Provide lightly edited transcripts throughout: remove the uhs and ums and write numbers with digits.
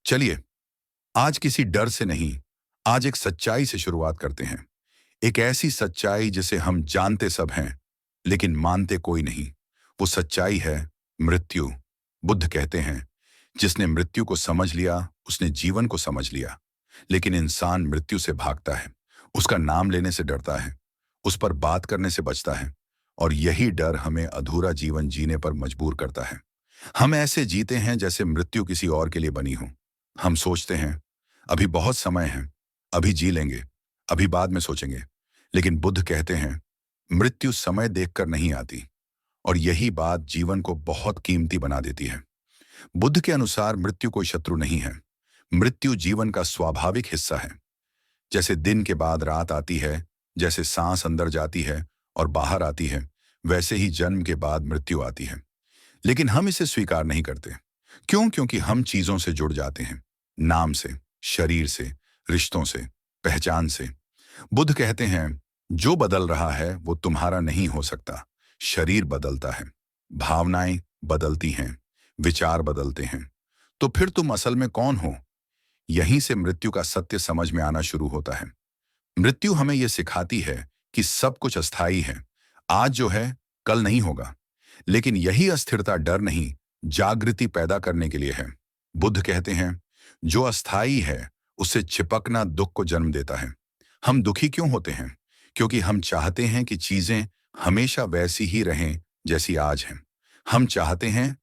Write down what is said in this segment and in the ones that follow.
चलिए, आज किसी डर से नहीं, आज एक सच्चाई से शुरुआत करते हैं। एक ऐसी सच्चाई जिसे हम जानते सब हैं, लेकिन मानते कोई नहीं। वो सच्चाई है मृत्यु। बुद्ध कहते हैं, जिसने मृत्यु को समझ लिया, उसने जीवन को समझ लिया। लेकिन इंसान मृत्यु से भागता है, उसका नाम लेने से डरता है, उस पर बात करने से बचता है। और यही डर हमें अधूरा जीवन जीने पर मजबूर करता है। हम ऐसे जीते हैं जैसे मृत्यु किसी और के लिए बनी हो। हम सोचते हैं, अभी बहुत समय है, अभी जी लेंगे, अभी बाद में सोचेंगे। लेकिन बुद्ध कहते हैं, मृत्यु समय देखकर नहीं आती। और यही बात जीवन को बहुत कीमती बना देती है। बुद्ध के अनुसार मृत्यु कोई शत्रु नहीं है। मृत्यु जीवन का स्वाभाविक हिस्सा है। जैसे दिन के बाद रात आती है, जैसे सांस अंदर जाती है और बाहर आती है, वैसे ही जन्म के बाद मृत्यु आती है। लेकिन हम इसे स्वीकार नहीं करते। क्यों? क्योंकि हम चीजों से जुड़ जाते हैं, नाम से, शरीर से, रिश्तों से, पहचान से। बुद्ध कहते हैं, जो बदल रहा है वो तुम्हारा नहीं हो सकता। शरीर बदलता है, भावनाएं बदलती हैं, विचार बदलते हैं। तो फिर तुम असल में कौन हो? यहीं से मृत्यु का सत्य समझ में आना शुरू होता है। मृत्यु हमें यह सिखाती है कि सब कुछ अस्थायी है। आज जो है, कल नहीं होगा। लेकिन यही अस्थिरता डर नहीं, जागृति पैदा करने के लिए है। बुद्ध कहते हैं, जो अस्थायी है उससे चिपकना दुख को जन्म देता है। हम दुखी क्यों होते हैं? क्योंकि हम चाहते हैं कि चीजें हमेशा वैसी ही रहें जैसी आज हैं। हम चाहते हैं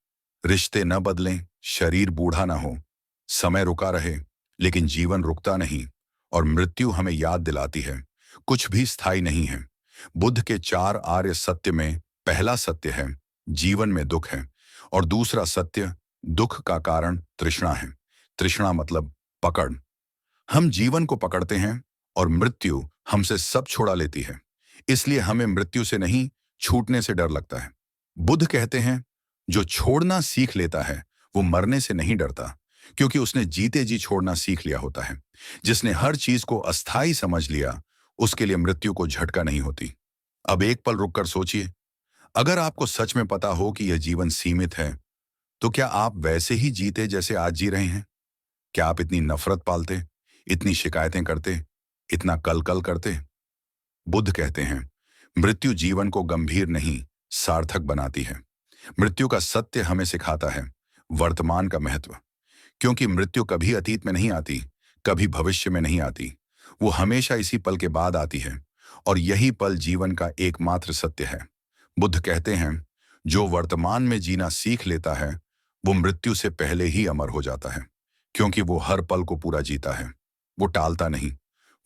रिश्ते न बदलें, शरीर बूढ़ा ना हो, समय रुका रहे, लेकिन जीवन रुकता नहीं। और मृत्यु हमें याद दिलाती है, कुछ भी स्थायी नहीं है। बुद्ध के 4 आर्य सत्य में पहला सत्य है, जीवन में दुख है। और दूसरा सत्य, दुख का कारण तृष्णा है। तृष्णा मतलब पकड़। हम जीवन को पकड़ते हैं और मृत्यु हमसे सब छुड़ा लेती है। इसलिए हमें मृत्यु से नहीं, छूटने से डर लगता है। बुद्ध कहते हैं, जो छोड़ना सीख लेता है वो मरने से नहीं डरता, क्योंकि उसने जीते जी छोड़ना सीख लिया होता है। जिसने हर चीज को अस्थायी समझ लिया, उसके लिए मृत्यु को झटका नहीं होती। अब एक पल रुककर सोचिए, अगर आपको सच में पता हो कि यह जीवन सीमित है, तो क्या आप वैसे ही जीते जैसे आज जी रहे हैं? क्या आप इतनी नफरत पालते, इतनी शिकायतें करते, इतना कल कल करते? बुद्ध कहते हैं, मृत्यु जीवन को गंभीर नहीं, सार्थक बनाती है। मृत्यु का सत्य हमें सिखाता है वर्तमान का महत्व। क्योंकि मृत्यु कभी अतीत में नहीं आती, कभी भविष्य में नहीं आती। वो हमेशा इसी पल के बाद आती है। और यही पल जीवन का एकमात्र सत्य है। बुद्ध कहते हैं, जो वर्तमान में जीना सीख लेता है वो मृत्यु से पहले ही अमर हो जाता है। क्योंकि वो हर पल को पूरा जीता है। वो टालता नहीं,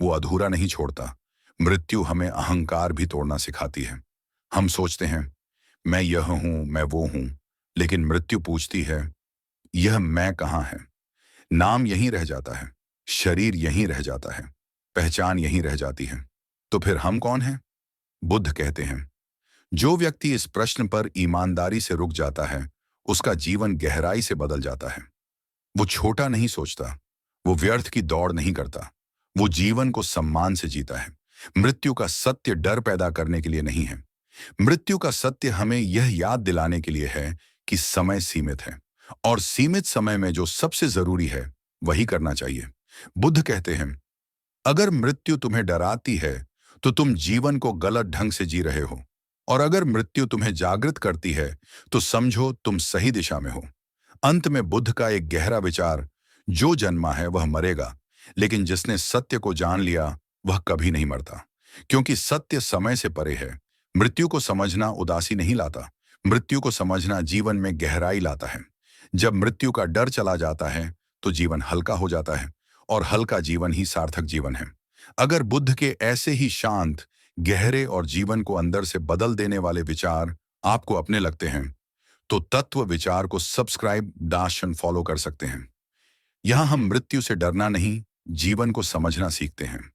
वो अधूरा नहीं छोड़ता। मृत्यु हमें अहंकार भी तोड़ना सिखाती है। हम सोचते हैं, मैं यह हूं, मैं वो हूं। लेकिन मृत्यु पूछती है, यह मैं कहाँ है? नाम यहीं रह जाता है, शरीर यहीं रह जाता है, पहचान यहीं रह जाती है। तो फिर हम कौन हैं? बुद्ध कहते हैं, जो व्यक्ति इस प्रश्न पर ईमानदारी से रुक जाता है, उसका जीवन गहराई से बदल जाता है। वो छोटा नहीं सोचता, वो व्यर्थ की दौड़ नहीं करता, वो जीवन को सम्मान से जीता है। मृत्यु का सत्य डर पैदा करने के लिए नहीं है। मृत्यु का सत्य हमें यह याद दिलाने के लिए है कि समय सीमित है। और सीमित समय में जो सबसे जरूरी है वही करना चाहिए। बुद्ध कहते हैं, अगर मृत्यु तुम्हें डराती है तो तुम जीवन को गलत ढंग से जी रहे हो। और अगर मृत्यु तुम्हें जागृत करती है तो समझो तुम सही दिशा में हो। अंत में बुद्ध का एक गहरा विचार, जो जन्मा है वह मरेगा, लेकिन जिसने सत्य को जान लिया वह कभी नहीं मरता। क्योंकि सत्य समय से परे है। मृत्यु को समझना उदासी नहीं लाता, मृत्यु को समझना जीवन में गहराई लाता है। जब मृत्यु का डर चला जाता है तो जीवन हल्का हो जाता है। और हल्का जीवन ही सार्थक जीवन है। अगर बुद्ध के ऐसे ही शांत, गहरे और जीवन को अंदर से बदल देने वाले विचार आपको अपने लगते हैं, तो तत्व विचार को सब्सक्राइब दाशन फॉलो कर सकते हैं। यहां हम मृत्यु से डरना नहीं, जीवन को समझना सीखते हैं।